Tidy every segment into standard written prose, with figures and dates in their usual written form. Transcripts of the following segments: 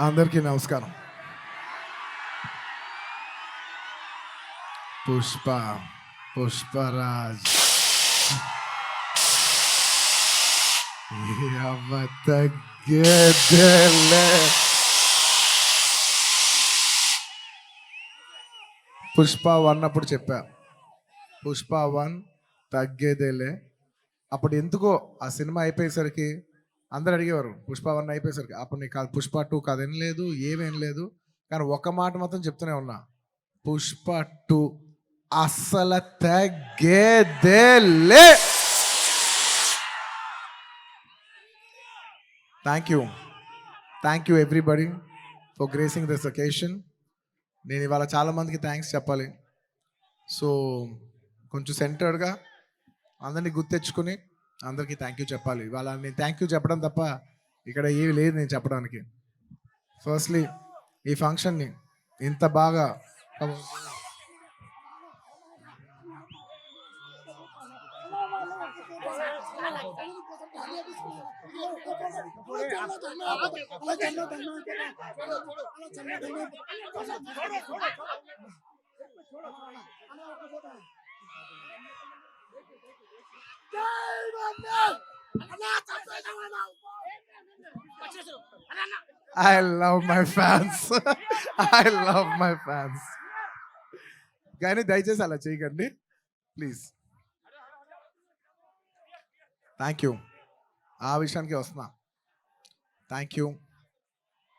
అందరికీ నమస్కారం. పుష్ప, పుష్పరాజ్ ఎవ తగ్గేదేలే. పుష్ప 1 అప్పుడు చెప్పా, పుష్ప 1 తగ్గేదేలే. అప్పుడు ఎందుకో ఆ సినిమా అయిపోయేసరికి అందరు అడిగేవారు, పుష్ప 1 అయిపోయేసరికి అప్పుడు నీకు కాదు, పుష్ప 2 కథ లేదు, ఏమేం లేదు. కానీ ఒక మాట మాత్రం చెప్తూనే ఉన్నా, పుష్ప 2 అస్సలు తగ్గేదేలే. Thank you everybody for gracing this occasion. నేను ఇవాళ చాలామందికి థ్యాంక్స్ చెప్పాలి. సో కొంచెం సెంటర్డ్గా అందరినీ గుర్తెచ్చుకుని అందరికీ థ్యాంక్ యూ చెప్పాలి. ఇవాళ నేను థ్యాంక్ యూ చెప్పడం తప్ప ఇక్కడ ఏమి లేదు నేను చెప్పడానికి. ఫస్ట్లీ ఈ ఫంక్షన్ని ఇంత బాగా I love my fans. I love my fans. కానీ దయచేసి అలా చేయకండి ప్లీజ్. Thank you. ఆ విషయానికి వస్తున్నా. Thank you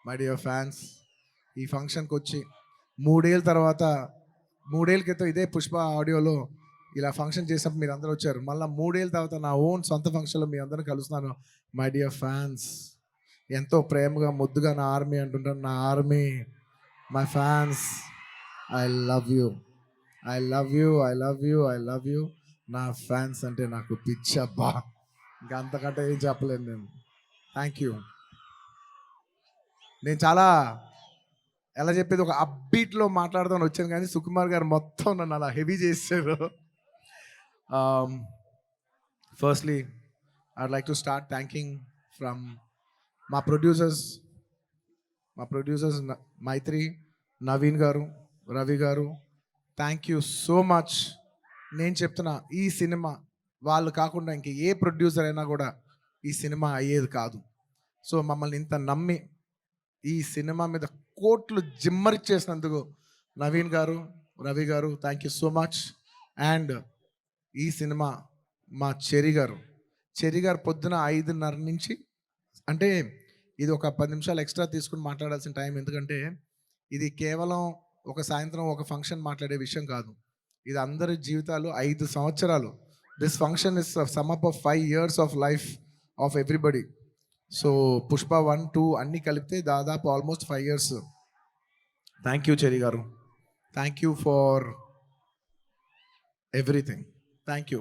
my dear fans. ఈ ఫంక్షన్కి వచ్చి 3 ఏళ్ళ తర్వాత, 3 ఏళ్ళ క్రితం ఇదే పుష్ప ఆడియోలో ఇలా ఫంక్షన్ చేసినప్పుడు మీరు అందరూ వచ్చారు. మళ్ళీ 3 ఏళ్ళ తర్వాత నా ఓన్ సొంత ఫంక్షన్లో మీ అందరిని కలుస్తున్నాను. మై డియర్ ఫ్యాన్స్, ఎంతో ప్రేమగా ముద్దుగా నా ఆర్మీ అంటుంటాను. నా army, my fans, I love you, I love you, I love you, I love you. నా ఫ్యాన్స్ అంటే నాకు పిచ్చబ్బా, ఇంకా అంతకంటే ఏం చెప్పలేను నేను. Thank you. నేను చాలా ఎలా చెప్పేది, ఒక అప్బీట్లో మాట్లాడదామని వచ్చాను, కానీ సుకుమార్ గారు మొత్తం నన్ను అలా హెవీ చేశారు. Firstly I'd like to start thanking from మా ప్రొడ్యూసర్స్ మైత్రి, నవీన్ గారు, రవి గారు. Thank you so much. నేను చెప్తున్నా, ఈ సినిమా వాళ్ళు కాకుండా ఇంక ఏ ప్రొడ్యూసర్ అయినా కూడా ఈ సినిమా అయ్యేది కాదు. సో మమ్మల్ని ఇంత నమ్మి ఈ సినిమా మీద కోట్లు జిమ్మరిచ్చేసినందుకు నవీన్ గారు, రవి గారు, thank you so much. And ఈ సినిమా మా చెరి గారు పొద్దున 5:30 నుంచి, అంటే ఇది ఒక 10 నిమిషాలు ఎక్స్ట్రా తీసుకుని మాట్లాడాల్సిన టైం, ఎందుకంటే ఇది కేవలం ఒక సాయంత్రం ఒక ఫంక్షన్ మాట్లాడే విషయం కాదు. ఇది అందరి జీవితాలు 5 సంవత్సరాలు. This function is sum up of 5 years of life of everybody. So Pushpa 1, 2 అన్నీ కలిపితే దాదాపు ఆల్మోస్ట్ 5 years. థ్యాంక్ యూ చెరి గారు, thank you for everything. Thank you.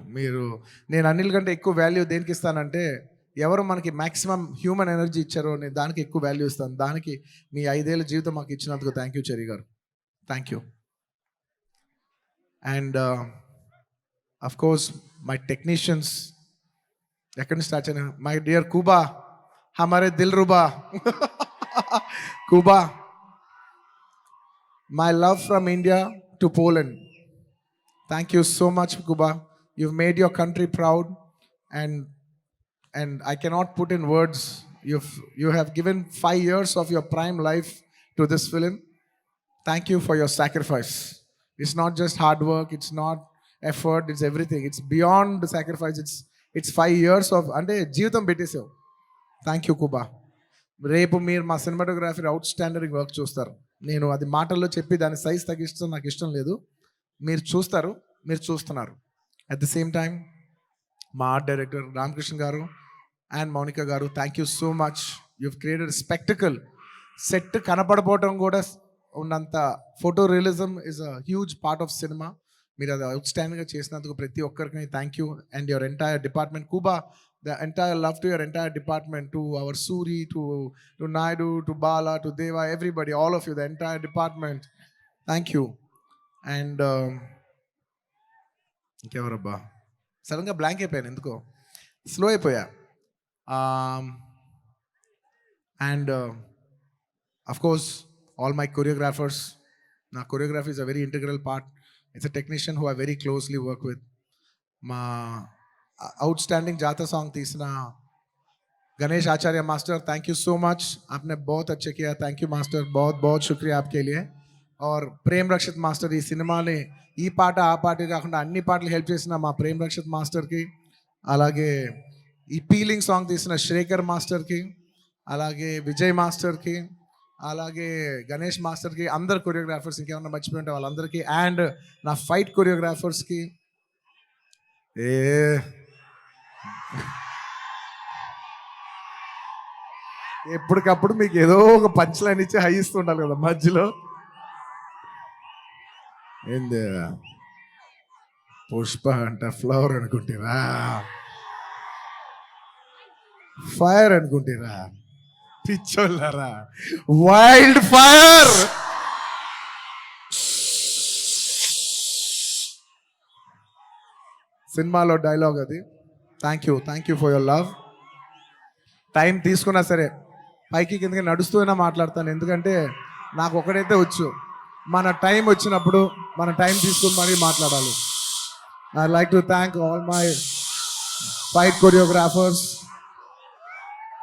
నేను అన్నిల కంటే ఎక్కువ వాల్యూ దేనికి ఇస్తానంటే, ఎవరు మనకి మ్యాక్సిమం హ్యూమన్ ఎనర్జీ ఇచ్చారో నేను దానికి ఎక్కువ వాల్యూ ఇస్తాను. దానికి మీ 5 ఏళ్ళ జీవితం మాకు ఇచ్చినందుకు థ్యాంక్ యూ చెరి గారు, thank you. And of course my technicians, ఎక్కడి నుంచి స్టార్ట్ అయినా, మై డియర్ కూబా, हमारे दिल रुबा Kuba, my love from India to Poland. Thank you so much, Kuba. You've made your country proud, and I cannot put in words. You have given 5 years of your prime life to this film. Thank you for your sacrifice. It's not just hard work, it's not effort, it's everything. It's beyond the sacrifice. It's 5 years of అంటే జీవితం పెట్టేసావు. Thank you కుబా. రేపు మీరు మా cinematography out standard work చూస్తారు. నేను అది మాటల్లో చెప్పి దాని సైజ్ తగ్గిస్తాం నాకు ఇష్టం లేదు. మీరు చూస్తారు, మీరు చూస్తున్నారు. అట్ ద సేమ్ టైం మా art director Ramakrishna garu and Mounika garu, thank you so much. You've created spectacle. Set కనపడపోవటం కూడా ఉన్నంత photo realism is a huge part of cinema. మీరు అది అవుట్ స్టాండింగ్గా చేసినందుకు ప్రతి ఒక్కరికి thank you. And your entire department కుబా, the entire love to your entire department, to our Suri, to Naidu, to Bala, to Deva, everybody, all of you, the entire department, thank you. And ఇంకెవరబ్బా, సడన్గా blank అయిపోయాను, ఎందుకో slow అయిపోయా. And Of course, all my choreographers. Now, choreography is a very integral part. It's a technician who I very closely work with. మా outstanding जाता song तीसना Ganesh Acharya master, thank you so much, आपने बहुत अच्छे किया. थैंक यू मास्टर, बहुत बहुत शुक्रिया आपके लिए. और ప్రేమ్ రక్షిత్ మాస్టర్ ఈ సినిమాని ఈ పాట ఆ పాట కాకుండా అన్ని పాటలు హెల్ప్ చేసిన మా ప్రేమ్ రక్షిత్ మాస్టర్కి, అలాగే ఈ పీలింగ్ సాంగ్ తీసిన శేఖర్ మాస్టర్కి, అలాగే విజయ్ మాస్టర్కి, అలాగే గణేష్ మాస్టర్కి, అందరు కొరియోగ్రాఫర్స్, ఇంకేమన్నా మర్చిపోయి ఉంటే వాళ్ళందరికీ, అండ్ నా ఫైట్ కొరియోగ్రాఫర్స్కి. ఏ ఎప్పటికప్పుడు మీకు ఏదో ఒక పంచ్ లైన్ ఇచ్చి హై ఇస్తూ ఉండాలి కదా మధ్యలో. ఏంది పుష్ప అంట ఫ్లవర్ అనుకుంటారా, ఫైర్ అనుకుంటారా, పిచ్చోళ్ళారా, వైల్డ్ ఫైర్. సినిమాలో డైలాగ్ అది. Thank you for your love. Time తీసుకున్నా సరే పైకి కిందకి నడుస్తూనే మాట్లాడతాను, ఎందుకంటే నాకు ఒకడైతే వచ్చు, మన టైం వచ్చినప్పుడు మన టైం తీసుకుని మరీ మాట్లాడాలి. I like to thank all my fight choreographers,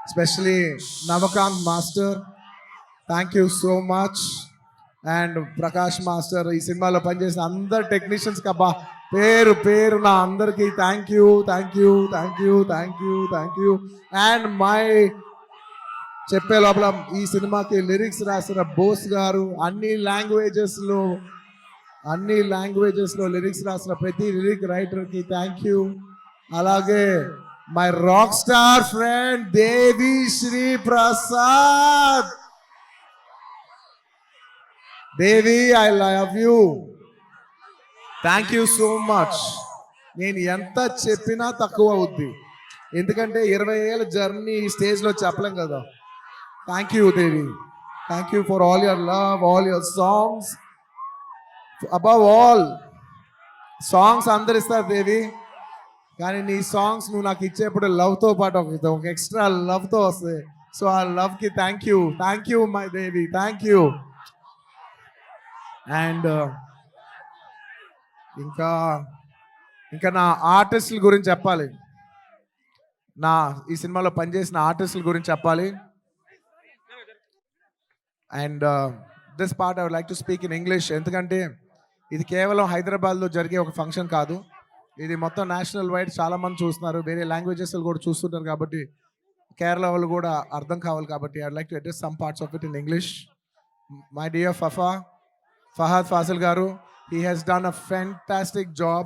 especially Navakanth master, thank you so much. And Prakash master, ఈ సినిమాలో పనిచేసిన అందరు టెక్నీషియన్స్కి అబ్బా పేరు నా అందరికీ థ్యాంక్ యూ. అండ్ మై చెప్పే లోపల ఈ సినిమాకి లిరిక్స్ రాసిన బోస్ గారు, అన్ని లాంగ్వేజెస్లో లిరిక్స్ రాసిన ప్రతి లిరిక్ రైటర్కి థ్యాంక్ యూ. అలాగే my rock star friend Devi Sri Prasad. Devi, I love you, thank you so much. నేను ఎంత చెప్పినా తక్కువ అవుద్ది, ఎందుకంటే 20 ఏళ్ళ జర్నీ ఈ స్టేజ్లో చెప్పలేం కదా. Thank you Devi, thank you for all your love, all your songs. Above all, songs అందరు ఇస్తారు దేవి, కానీ నీ సాంగ్స్ నువ్వు నాకు ఇచ్చేప్పుడు లవ్తో పాటు ఒక ఎక్స్ట్రా లవ్తో వస్తాయి. సో ఆ లవ్కి thank you my Devi, thank you. And ఇంకా నా ఆర్టిస్టుల గురించి చెప్పాలి, ఈ సినిమాలో పనిచేసిన ఆర్టిస్టుల గురించి చెప్పాలి. And this part I would like to speak in English, ఎందుకంటే ఇది కేవలం హైదరాబాద్లో జరిగే ఒక ఫంక్షన్ కాదు, ఇది మొత్తం నేషనల్ వైడ్ చాలామంది చూస్తున్నారు, వేరే లాంగ్వేజెస్ కూడా చూస్తుంటారు, కాబట్టి కేరళ వాళ్ళు కూడా అర్థం కావాలి, కాబట్టి I would like to address some parts of it in English. My dear Fahadh Faasil గారు, he has done a fantastic job.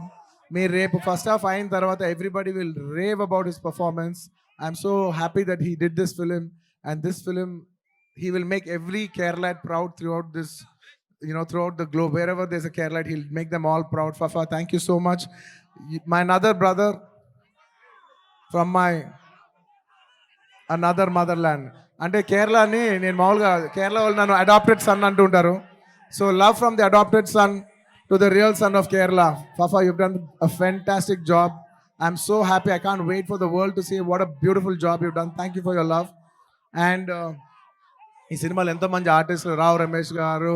మీరు రేపు ఫస్ట్ హాఫ్ అయిన తర్వాత everybody will rave about his performance. I'm so happy that he did this film, and this film he will make every Keralite proud throughout this, throughout the globe. Wherever there's a Keralite, he'll make them all proud. Fafa, thank you so much. My another brother from my another motherland. అంటే కేరళని నేను మామూలుగా కేరళ వాళ్ళు నన్ను adapted son అంటూ ఉంటారు. So love from the adopted son to the real son of Kerala. Fafa, you've done a fantastic job. I'm so happy. I can't wait for the world to see what a beautiful job you've done. Thank you for your love. And ఈ సినిమాలో ఎంతోమంది ఆర్టిస్టులు, రావు రమేష్ గారు,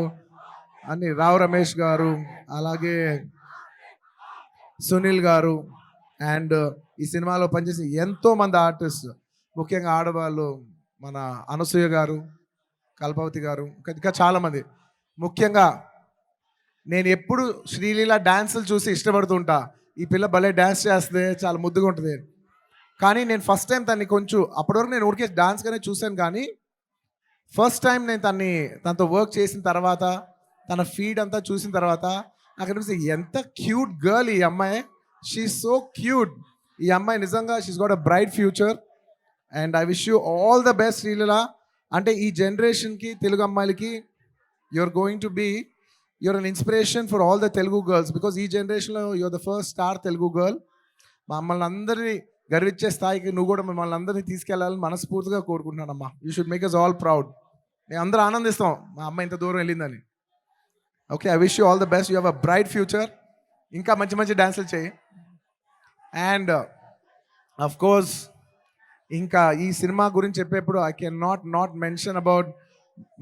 అలాగే సునీల్ గారు, and ఈ సినిమాలో పనిచేసిన ఎంతోమంది ఆర్టిస్ట్, ముఖ్యంగా ఆడవాళ్ళు, మన అనసూయ గారు, కల్పవతి గారు, ఇంకా చాలామంది. ముఖ్యంగా నేను ఎప్పుడు శ్రీలీల డ్యాన్సులు చూసి ఇష్టపడుతుంటా, ఈ పిల్ల భలే డ్యాన్స్ చేస్తుంది, చాలా ముద్దుగా ఉంటుంది. కానీ నేను ఫస్ట్ టైం తన్ని కొంచెం, అప్పటివరకు నేను ఊరికే డాన్స్గానే చూశాను, కానీ ఫస్ట్ టైం నేను తనతో వర్క్ చేసిన తర్వాత, తన ఫీడ్ అంతా చూసిన తర్వాత నాకు అనిపిస్తుంది ఎంత క్యూట్ గర్ల్ ఈ అమ్మాయి. She so cute. ఈ అమ్మాయి నిజంగా she's got a bright future, and I wish you all the best Sreeleela. అంటే ఈ జనరేషన్కి, తెలుగు అమ్మాయిలకి you're an inspiration for all the Telugu girls, because ఈ జనరేషన్లో you're the first star Telugu girl. మమ్మల్ని అందరినీ గర్వించే స్థాయికి నువ్వు కూడా మమ్మల్ని అందరినీ తీసుకెళ్ళాలని మనస్ఫూర్తిగా కోరుకుంటున్నానమ్మా. You should make us all proud. మేము అందరూ ఆనందిస్తాం మా అమ్మ ఇంత దూరం వెళ్ళిందని. Okay, I wish you all the best. You have a bright future. ఇంకా మంచి మంచి డాన్సులు చేయి. అండ్ అఫ్ కోర్స్ ఇంకా ఈ సినిమా గురించి చెప్పేప్పుడు I can not mention about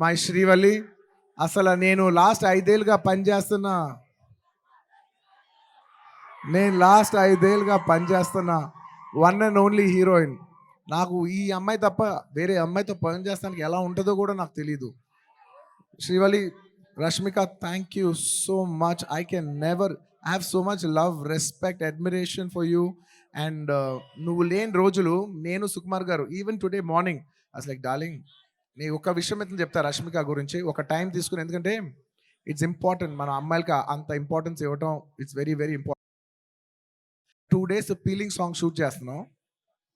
my Srivalli. అసలు నేను లాస్ట్ 5 ఏళ్ళుగా పనిచేస్తున్నా. One and only heroine. నాకు ఈ అమ్మాయి తప్ప వేరే అమ్మాయితో పని చేస్తానికి ఎలా ఉంటుందో కూడా నాకు తెలీదు. Srivalli, Rashmika, thank you so much. I can never have so much love, respect, admiration for you. And నువ్వు లేని రోజులు నేను సుకుమార్ గారు ఈవెన్ టుడే మార్నింగ్ అసలు లైక్ డార్లింగ్, నేను ఒక విషయం అయితే చెప్తా రష్మిక గురించి, ఒక టైం తీసుకుని. ఎందుకంటే ఇట్స్ ఇంపార్టెంట్, మన అమ్మాయిలకి అంత ఇంపార్టెన్స్ ఇవ్వటం it's very very important. 2 days peeling song shoot చేస్తున్నాం.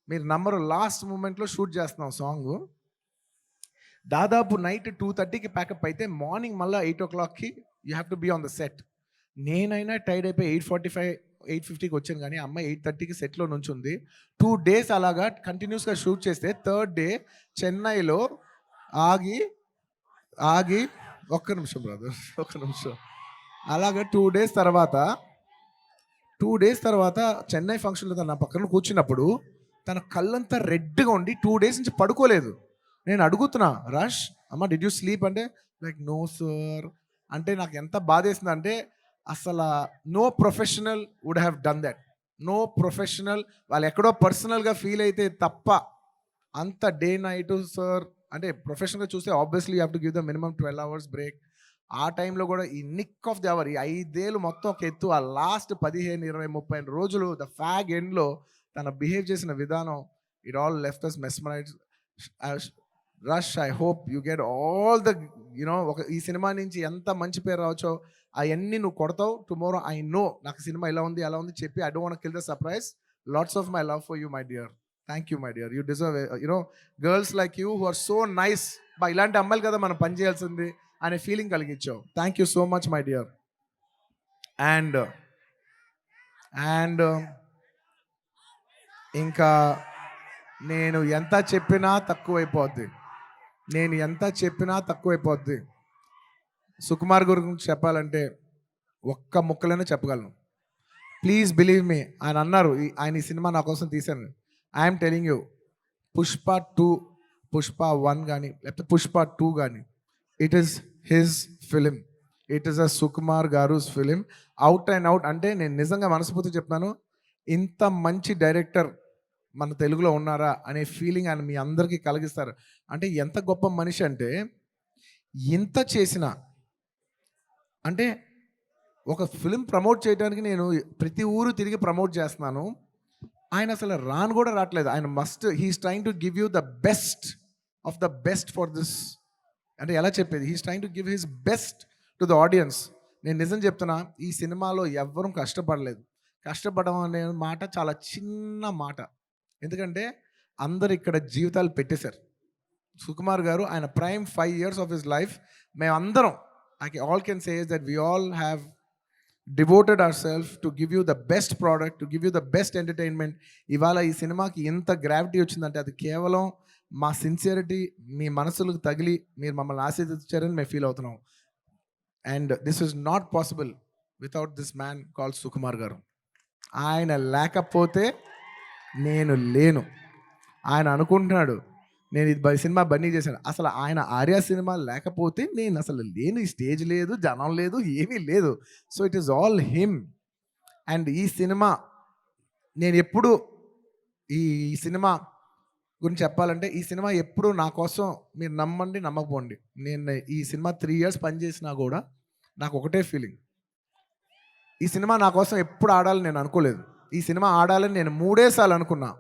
మీరు నమ్మరు, లాస్ట్ మూమెంట్లో షూట్ చేస్తున్నాం సాంగ్. దాదాపు నైట్ 2:30కి ప్యాకప్ అయితే మార్నింగ్ మళ్ళీ 8 o'clockకి you have to be on the set. నేనైనా టైర్డ్ అయిపోయి 8:45 8:50కి వచ్చాను, కానీ అమ్మాయి 8:30కి సెట్లో నుంచి ఉంది. 2 days అలాగా కంటిన్యూస్గా షూట్ చేస్తే థర్డ్ డే చెన్నైలో ఆగి ఆగి ఒక్క నిమిషం బ్రదర్, ఒక్క నిమిషం. అలాగా 2 days తర్వాత చెన్నై ఫంక్షన్లో తన నా పక్కన కూర్చున్నప్పుడు తన కళ్ళంతా రెడ్గా ఉండి 2 days నుంచి పడుకోలేదు. నేను అడుగుతున్నా, రష్ అమ్మ డిడ్ యూ స్లీప్ అంటే లైక్ నో సార్. అంటే నాకు ఎంత బాధేసింది అంటే, అసలు no professional would have done that. No professional వాళ్ళు ఎక్కడో పర్సనల్గా ఫీల్ అయితే తప్ప అంత డే నైట్ సార్. అంటే ప్రొఫెషనల్గా చూస్తే obviously you have to give the minimum 12 hours break. ఆ టైంలో కూడా ఈ నిక్ ఆఫ్ ది అవర్, ఈ 5 ఏళ్ళు మొత్తం ఒక ఎత్తు, ఆ లాస్ట్ 15, 20, 30 రోజులు ద ఫ్యాగ్ ఎండ్లో తన బిహేవ్ చేసిన విధానం, it all left us mesmerize. Rash, I hope you get all the ఒక ఈ సినిమా నుంచి ఎంత మంచి పేరు రావచ్చో అవన్నీ నువ్వు కొడతావు. టుమారో ఐ నో నాకు సినిమా ఇలా ఉంది అలా ఉంది చెప్పి I don't want kill the surprise. Lots of my love for you my dear. Thank you my dear. You deserve girls like you who are so nice. ఇలాంటి అమ్మాయిలు కదా మనం పని చేయాల్సింది అనే ఫీలింగ్ కలిగించావు. Thank you so much my dear. And ఇంకా నేను ఎంత చెప్పినా తక్కువైపోద్ది. సుకుమార్ గురించి చెప్పాలంటే ఒక్క ముక్కలోనే చెప్పగలను. Please believe me. ఆయన అన్నారు ఆయన ఈ సినిమా నా కోసం తీశాను. I'm telling you, Pushpa 2, Pushpa 1 కానీ లేకపోతే పుష్ప 2 కానీ, it is his film. It is a Sukumar గారుస్ ఫిలిం, అవుట్ అండ్ అవుట్. అంటే నేను నిజంగా మనస్ఫూర్తిగా చెప్తున్నాను, ఇంత మంచి డైరెక్టర్ మన తెలుగులో ఉన్నారా అనే ఫీలింగ్ ఆయన మీ అందరికీ కలిగిస్తారు. అంటే ఎంత గొప్ప మనిషి అంటే, ఇంత చేసిన అంటే ఒక ఫిలిం ప్రమోట్ చేయడానికి నేను ప్రతి ఊరు తిరిగి ప్రమోట్ చేస్తున్నాను. ఆయన అసలు రాను కూడా రావట్లేదు. ఆయన he's trying to give you the best of the best for this. అంటే ఎలా చెప్పేది, he's trying to give his best to the audience. నేను నిజం చెప్తున్నా, ఈ సినిమాలో ఎవ్వరూ కష్టపడలేదు. కష్టపడడం అనే మాట చాలా చిన్న మాట. ఎందుకంటే అందరు ఇక్కడ జీవితాలు పెట్టేశారు. సుకుమార్ గారు ఆయన prime 5 years of his life మేమందరం, I all can say that we all have devoted our self to give you the best product, to give you the best entertainment. ఇవాళ ఈ సినిమాకి ఎంత గ్రావిటీ వచ్చిందంటే అది కేవలం మా సిన్సియరిటీ మీ మనసులకు తగిలి మీరు మమ్మల్ని ఆశీర్వదించారని మేము ఫీల్ అవుతున్నాం. And this is not possible without this man called Sukumar garu. ఆయన లేకపోతే నేను లేను. ఆయన అనుకుంటున్నాడు నేను ఇది సినిమా బన్నీ చేశాను. అసలు ఆయన ఆర్య సినిమా లేకపోతే నేను అసలు లేను. ఈ స్టేజ్ లేదు, జనం లేదు, ఏమీ లేదు. So it is all him. And ఈ సినిమా నేను ఎప్పుడు ఈ సినిమా గురించి చెప్పాలంటే, ఈ సినిమా ఎప్పుడు నా కోసం, మీరు నమ్మండి నమ్మకపోండి, నేను ఈ సినిమా 3 years పనిచేసినా కూడా నాకు ఒకటే ఫీలింగ్, ఈ సినిమా నా కోసం ఎప్పుడు ఆడాలని నేను అనుకోలేదు. ఈ సినిమా ఆడాలని నేను 3 సార్లు అనుకున్నా.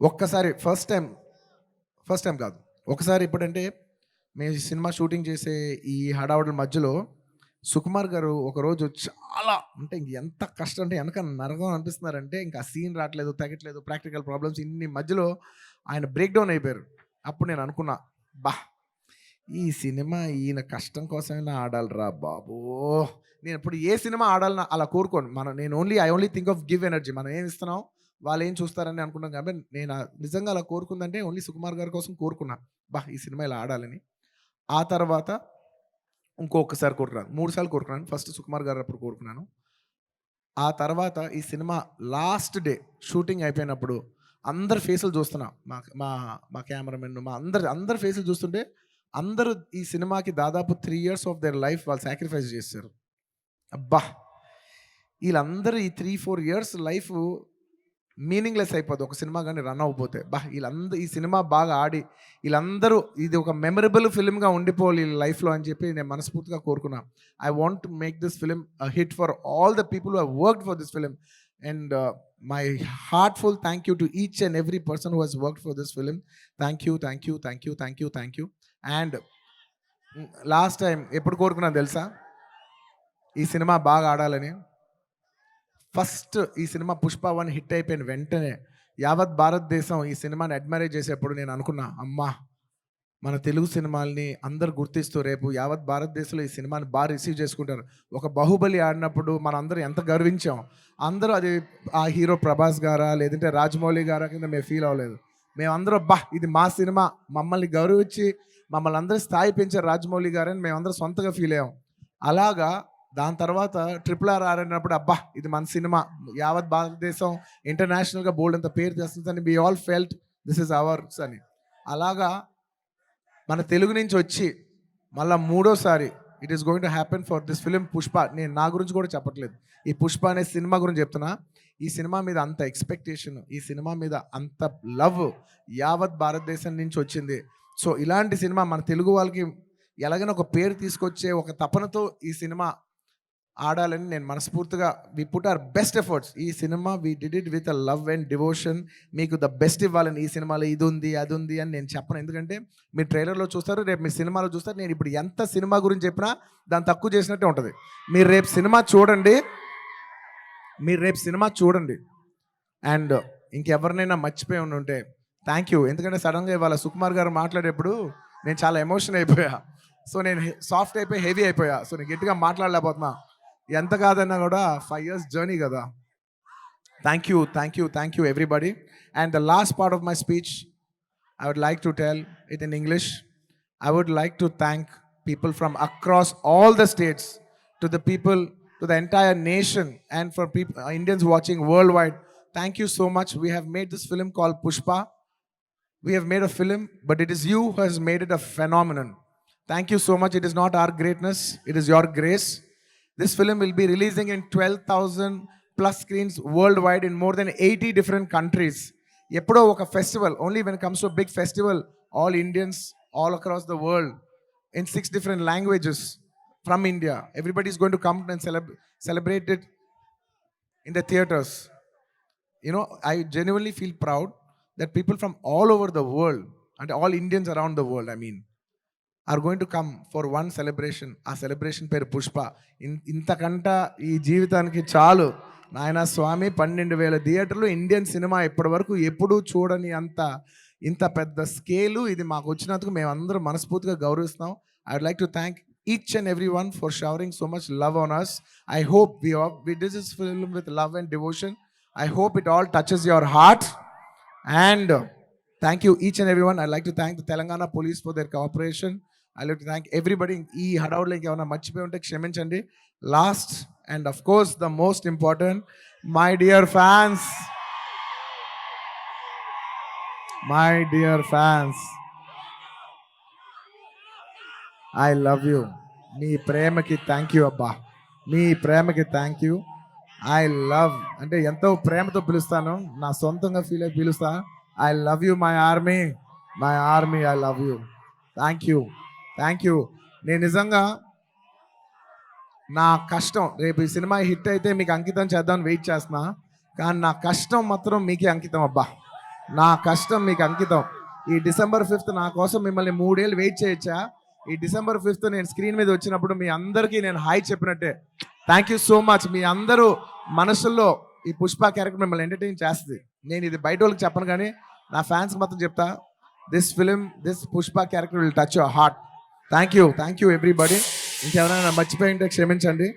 ఒక్కసారి ఫస్ట్ టైం కాదు, ఒకసారి ఎప్పుడంటే మేము సినిమా షూటింగ్ చేసే ఈ హడావుడి మధ్యలో సుకుమార్ గారు ఒకరోజు చాలా, అంటే ఎంత కష్టం అంటే వెనక నరకం అనిపిస్తున్నారంటే ఇంకా సీన్ రావట్లేదు, తగ్గట్లేదు, ప్రాక్టికల్ ప్రాబ్లమ్స్, ఇన్ని మధ్యలో ఆయన బ్రేక్ డౌన్ అయిపోయారు. అప్పుడు నేను అనుకున్నా, ఈ సినిమా ఈయన కష్టం కోసమైనా ఆడాలిరా బాబో. నేను ఇప్పుడు ఏ సినిమా ఆడాలన్నా అలా కోరుకోను. నేను I only think of give energy. మనం ఏం ఇస్తున్నాం వాళ్ళు ఏం చూస్తారని అనుకున్నాం. కాబట్టి నేను నిజంగా అలా కోరుకుందంటే ఓన్లీ సుకుమార్ గారి కోసం కోరుకున్నా, ఈ సినిమా ఇలా ఆడాలని. ఆ తర్వాత ఇంకొకసారి కోరుకున్నాను, 3 సార్లు కోరుకున్నాను. ఫస్ట్ సుకుమార్ గారు అప్పుడు కోరుకున్నాను. ఆ తర్వాత ఈ సినిమా లాస్ట్ డే షూటింగ్ అయిపోయినప్పుడు అందరి ఫేసులు చూస్తున్నా, మా మా మా కెమెరామెన్, మా అందరి ఫేసులు చూస్తుంటే అందరూ ఈ సినిమాకి దాదాపు 3 ఇయర్స్ ఆఫ్ దేర్ లైఫ్ వాళ్ళు సాక్రిఫైస్ చేశారు. అబ్బా! వీళ్ళందరూ ఈ 3, 4 ఇయర్స్ లైఫ్ మీనింగ్‌లెస్ అయిపోద్ది ఒక సినిమా గాని రన్ అవ్వకపోతే. ఈ సినిమా బాగా ఆడి వీళ్ళందరూ ఇది ఒక మెమరబుల్ ఫిల్మ్‌గా ఉండిపోవాలి వీళ్ళ లైఫ్‌లో అని చెప్పి నేను మనస్ఫూర్తిగా కోరుకున్నా. I want to make this film a hit for all the people who have worked for this film. And my heartful thank you to each and every person who has worked for this film. Thank you, thank you, thank you, thank you, thank you. And last time ఎప్పుడు కోరుకున్నాను తెలుసా? ఈ cinema బాగా ఆడాలని. First ఈ cinema 'Pushpa 1' hit అయిపోయిన వెంటనే యావత్ భారతదేశం ఈ సినిమాని అడ్మైర్ చేసేప్పుడు నేను అనుకున్నా, అమ్మా మన తెలుగు సినిమాల్ని అందరు గుర్తిస్తూ రేపు యావత్ భారతదేశంలో ఈ సినిమాని బాగా రిసీవ్ చేసుకుంటారు. ఒక 'బాహుబలి' ఆడినప్పుడు మనందరం ఎంత గర్వించాం. అందరూ అది ఆ హీరో ప్రభాస్ గారా లేదంటే రాజమౌళి గారా కింద మేము ఫీల్ అవ్వలేదు. మేమందరం ఇది మా సినిమా, మమ్మల్ని గౌరవించి మమ్మల్ని అందరూ స్థాయి పెంచారు రాజమౌళి గారని మేమందరం సొంతగా ఫీల్ అయ్యాం. అలాగా దాని తర్వాత RRR ఆడినప్పుడు ఇది మన సినిమా, యావత్ భారతదేశం ఇంటర్నేషనల్గా బోల్డ్ అంత పేరు తెస్తుందని we all felt this is ours అని. అలాగా మన తెలుగు నుంచి వచ్చి మళ్ళీ మూడోసారి it is going to happen for this film 'Pushpa'. నేను నా గురించి కూడా చెప్పట్లేదు, ఈ 'పుష్ప' అనే సినిమా గురించి చెప్తున్నా. ఈ సినిమా మీద అంత ఎక్స్పెక్టేషన్, ఈ సినిమా మీద అంత లవ్ యావత్ భారతదేశం నుంచి వచ్చింది. సో ఇలాంటి సినిమా మన తెలుగు వాళ్ళకి ఎలాగైనా ఒక పేరు తీసుకొచ్చే ఒక తపనతో ఈ సినిమా ఆడాలని నేను మనస్ఫూర్తిగా we put our best efforts. ఈ cinema we did it with a love and devotion. మీకు ద బెస్ట్ ఇవ్వాలని, ఈ సినిమాలో ఇది ఉంది అది ఉంది అని నేను చెప్పను. ఎందుకంటే మీరు ట్రైలర్లో చూస్తారు, రేపు మీ సినిమాలో చూస్తారు. నేను ఇప్పుడు ఎంత సినిమా గురించి చెప్పినా దాన్ని తక్కువ చేసినట్టే ఉంటుంది. మీరు రేపు సినిమా చూడండి. అండ్ ఇంకెవరినైనా మర్చిపోయి ఉంటే థ్యాంక్ యూ. ఎందుకంటే సడన్గా ఇవాళ సుకుమార్ గారు మాట్లాడేప్పుడు నేను చాలా ఎమోషన్ అయిపోయా. సో నేను సాఫ్ట్ అయిపోయి హెవీ అయిపోయా. సో నేను గట్టిగా మాట్లాడలేకపోతున్నా. ఎంత కాదన్నా కూడా 5 years జర్నీ కదా. Thank you everybody. And the last part of my speech I would like to tell it in English. I would like to thank people from across all the states, to the people, to the entire nation, and for people, Indians watching worldwide. Thank you so much. We have made this film called Pushpa. We have made a film, but it is you who has made it a phenomenon. Thank you so much. It is not our greatness, it is your grace. This film will be releasing in 12,000 plus screens worldwide in more than 80 different countries. ఎప్పుడో ఒక festival, only when comes to big festival, all Indians all across the world in 6 different languages from India, everybody is going to come and celebrate it in the theaters. You know, I genuinely feel proud that people from all over the world, and all Indians around the world, I mean, are going to come for one celebration. ఆ celebration పేరు పుష్ప. ఇంతకంట ఈ జీవితానికి చాలు నాయన స్వామి. 12,000 థియేటర్లు, Indian cinema ఇప్పటి వరకు ఎప్పుడూ చూడని ఇంత పెద్ద స్కేలు ఇది మాకు వచ్చినందుకు మేమందరం మనస్ఫూర్తిగా గౌరవిస్తాం. I would like to thank each and every one for showering so much love on us. I hope we did this film with love and devotion. I hope it all touches your heart. And thank you each and everyone. I'd like to thank the Telangana police for their cooperation. I'd like to thank everybody. ఈ హడావుడిలో ఇంకేమైనా మర్చిపోయి ఉంటే క్షమించండి. Last and of course the most important, my dear fans, I love you. మీ ప్రేమకి thank you అబ్బా, మీ ప్రేమకి thank you. I love అంటే ఎంతో ప్రేమతో పిలుస్తాను, నా సొంతంగా ఫీల్ అయి పిలుస్తా. I love you my army, I love you. Thank you. నేను నిజంగా నా కష్టం రేపు ఈ సినిమా హిట్ అయితే మీకు అంకితం చేద్దామని వెయిట్ చేస్తున్నా. కానీ నా కష్టం మాత్రం మీకే అంకితం అబ్బా, నా కష్టం మీకు అంకితం. ఈ December 5th నా కోసం మిమ్మల్ని 3 ఏళ్ళు వెయిట్ చేయొచ్చా? ఈ December 5th నేను స్క్రీన్ మీద వచ్చినప్పుడు మీ అందరికీ నేను హాయ్ చెప్పినట్టే. Thank you so much. మీ అందరూ మనసుల్లో ఈ పుష్ప క్యారెక్టర్ మిమ్మల్ని ఎంటర్టైన్ చేస్తుంది. నేను ఇది బయట వాళ్ళకి చెప్పను, కానీ నా ఫ్యాన్స్కి మాత్రం చెప్తా, this Pushpa character will touch your heart. Thank you everybody. ఇంకెవరైనా మర్చిపోయి ఉంటే క్షమించండి.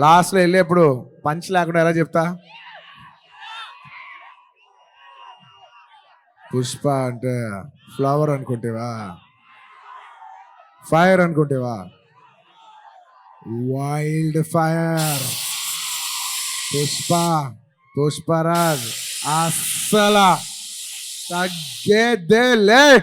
లాస్ట్లో వెళ్ళేప్పుడు పంచ్ లేకుండా ఎలా చెప్తా? పుష్ప అంటే ఫ్లవర్ అనుకుంటేవా, ఫైర్ అనుకుంటేవా? Wild fire. పుష్పరాజ్ అస్సల తగ్గేదే లే.